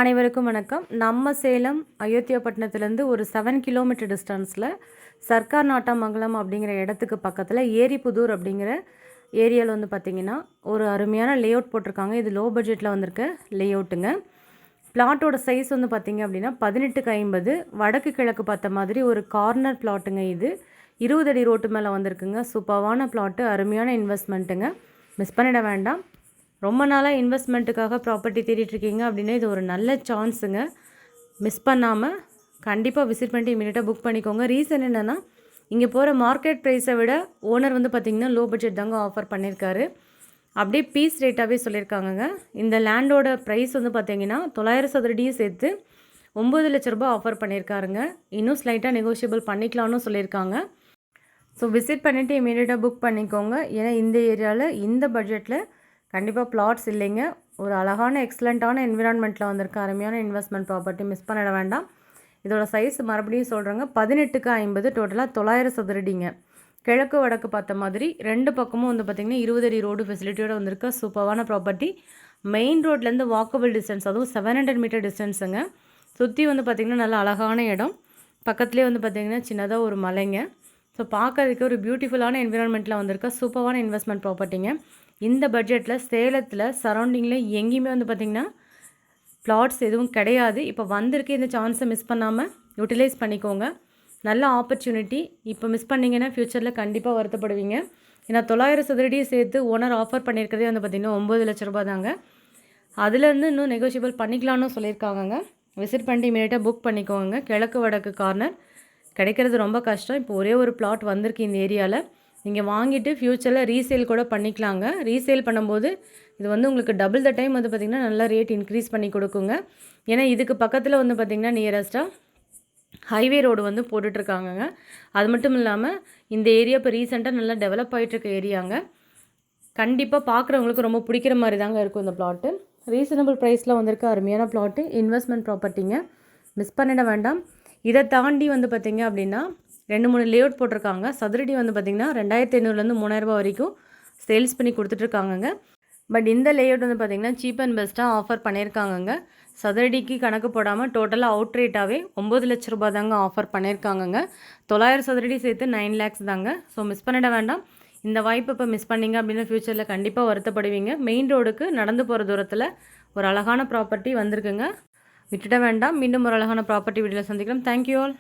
அனைவருக்கும் வணக்கம். நம்ம சேலம் அயோத்தியாபட்டினத்துலேருந்து ஒரு 7 கிலோமீட்டர் டிஸ்டன்ஸில் சர்க்கார் நாட்டாமங்கலம் அப்படிங்கிற இடத்துக்கு பக்கத்தில் ஏரிப்புதூர் அப்படிங்கிற ஏரியாவில் வந்து பார்த்திங்கன்னா ஒரு அருமையான லேஅவுட் போட்டிருக்காங்க. இது லோ பட்ஜெட்டில் வந்திருக்க லேஅவுட்டுங்க. பிளாட்டோட சைஸ் வந்து பார்த்திங்க அப்படின்னா 18x50 வடக்கு கிழக்கு பார்த்த மாதிரி ஒரு கார்னர் பிளாட்டுங்க. இது 20 அடி ரோட்டு மேலே வந்திருக்குங்க. சூப்பர்வான பிளாட்டு, அருமையான இன்வெஸ்ட்மெண்ட்டுங்க. மிஸ் பண்ணிட வேண்டாம். ரொம்ப நாளாக இன்வெஸ்ட்மெண்ட்டுக்காக ப்ராப்பர்ட்டி தேடிட்டுருக்கீங்க அப்படின்னா இது ஒரு நல்ல சான்ஸுங்க. மிஸ் பண்ணாமல் கண்டிப்பாக விசிட் பண்ணிட்டு இமீடியட்டாக புக் பண்ணிக்கோங்க. ரீசன் என்னென்னா, இங்கே போகிற மார்க்கெட் ப்ரைஸை விட ஓனர் வந்து பார்த்திங்கன்னா லோ பட்ஜெட் தாங்க ஆஃபர் பண்ணியிருக்காரு. அப்படியே பீஸ் ரேட்டாகவே சொல்லியிருக்காங்கங்க. இந்த லேண்டோட ப்ரைஸ் வந்து பார்த்திங்கன்னா 900 சதுரடியும் சேர்த்து 9 லட்ச ரூபா ஆஃபர் பண்ணியிருக்காருங்க. இன்னும் ஸ்லைட்டாக நெகோஷியபிள் பண்ணிக்கலாம்னு சொல்லியிருக்காங்க. ஸோ விசிட் பண்ணிவிட்டு இமீடியட்டாக புக் பண்ணிக்கோங்க. ஏன்னா இந்த ஏரியாவில் இந்த பட்ஜெட்டில் கண்டிப்பாக பிளாட்ஸ் இல்லைங்க. ஒரு அழகான எக்ஸலண்ட்டான என்விரான்மெண்ட்டில் வந்திருக்க அருமையான இன்வெஸ்ட்மெண்ட் ப்ராப்பர்ட்டி, மிஸ் பண்ணிட வேண்டாம். இதோட சைஸ் மறுபடியும் சொல்கிறேங்க, 18x50, டோட்டலாக 900 சதுரடிங்க. கிழக்கு வடக்கு பார்த்த மாதிரி ரெண்டு பக்கமும் வந்து பார்த்திங்கன்னா 20 அடி ரோடு ஃபெசிலிட்டியோடு வந்திருக்க சூப்பரான ப்ராப்பர்ட்டி. மெயின் ரோட்லேருந்து வாக்கபிள் டிஸ்டன்ஸ், அதுவும் 700 மீட்டர் டிஸ்டன்ஸுங்க. சுற்றி வந்து பார்த்திங்கன்னா நல்ல அழகான இடம். பக்கத்துலேயே வந்து பார்த்திங்கன்னா சின்னதாக ஒரு மலைங்க. ஸோ பார்க்கறதுக்கு ஒரு பியூட்டிஃபுல்லான என்விரான்மெண்ட்டில் வந்திருக்க சூப்பரான இன்வெஸ்ட்மெண்ட் ப்ராப்பர்ட்டிங்க. இந்த பட்ஜெட்டில் சேலத்தில் சரௌண்டிங்கில் எங்கேயுமே வந்து பார்த்திங்கன்னா பிளாட்ஸ் எதுவும் கிடையாது. இப்போ வந்திருக்கு, இந்த சான்ஸை மிஸ் பண்ணாமல் யூட்டிலைஸ் பண்ணிக்கோங்க. நல்ல ஆப்பர்ச்சுனிட்டி. இப்போ மிஸ் பண்ணிங்கன்னா ஃப்யூச்சரில் கண்டிப்பாக வருத்தப்படுவீங்க. ஏன்னா 900 சதுரடியும் சேர்த்து ஓனர் ஆஃபர் பண்ணியிருக்கிறதே வந்து பார்த்திங்கன்னா 9 லட்ச ரூபா தாங்க. அதுலேருந்து இன்னும் நெகோஷியபிள் பண்ணிக்கலாம்னு சொல்லியிருக்காங்கங்க. விசிட் பண்ணிட்டு இமீடியட்டாக புக் பண்ணிக்கோங்க. கிழக்கு வடக்கு கார்னர் கிடைக்கிறது ரொம்ப கஷ்டம். இப்போ ஒரே ஒரு பிளாட் வந்திருக்கு இந்த ஏரியாவில். நீங்கள் வாங்கிட்டு ஃப்யூச்சரில் ரீசேல் கூட பண்ணிக்கலாங்க. ரீசேல் பண்ணும்போது இது வந்து உங்களுக்கு டபுள் த டைம் வந்து பார்த்திங்கன்னா நல்லா ரேட் இன்க்ரீஸ் பண்ணி கொடுக்குங்க. ஏன்னா இதுக்கு பக்கத்தில் வந்து பார்த்திங்கன்னா நியரஸ்ட்டாக ஹைவே ரோடு வந்து போட்டுட்ருக்காங்கங்க. அது மட்டும் இல்லாமல் இந்த ஏரியா இப்போ ரீசெண்டாக நல்லா டெவலப் ஆகிட்டுருக்க ஏரியாங்க. கண்டிப்பாக பார்க்குறவங்களுக்கு ரொம்ப பிடிக்கிற மாதிரி தாங்க இருக்கும் இந்த பிளாட்டு. ரீசனபிள் ப்ரைஸில் வந்திருக்க அருமையான பிளாட்டு, இன்வெஸ்ட்மெண்ட் ப்ராப்பர்ட்டிங்க. மிஸ் பண்ணிட வேண்டாம். இதை தாண்டி வந்து பார்த்திங்க அப்படின்னா 2-3 லேஅவுட் போட்டிருக்காங்க. சதுரடி வந்து பார்த்திங்கன்னா 2500 3000 வரைக்கும் சேல்ஸ் பண்ணி கொடுத்துட்ருக்காங்கங்க. பட் இந்த லேஅவுட் வந்து பார்த்திங்கன்னா சீப் அண்ட் பெஸ்ட்டாக ஆஃபர் பண்ணியிருக்காங்கங்க. சதுரடிக்கு கணக்கு போடாமல் டோட்டலாக அவுட் ரேட்டாகவே 9 லட்ச ரூபா தாங்க ஆஃபர் பண்ணியிருக்காங்கங்க. 900 சதுரடி சேர்த்து 9 லேக்ஸ் தாங்க. ஸோ மிஸ் பண்ணிட வேண்டாம். இந்த வாய்ப்பு இப்போ மிஸ் பண்ணிங்க அப்படின்னா ஃப்யூச்சரில் கண்டிப்பாக வருத்தப்படுவீங்க. மெயின் ரோடுக்கு நடந்து போகிற தூரத்தில் ஒரு அழகான ப்ராப்பர்ட்டி வந்திருக்குங்க. விட்டுட வேண்டாம். மீண்டும் ஒரு அழகான ப்ராப்பர்ட்டி வீடியோவில் சந்திக்கலாம். Thank you all.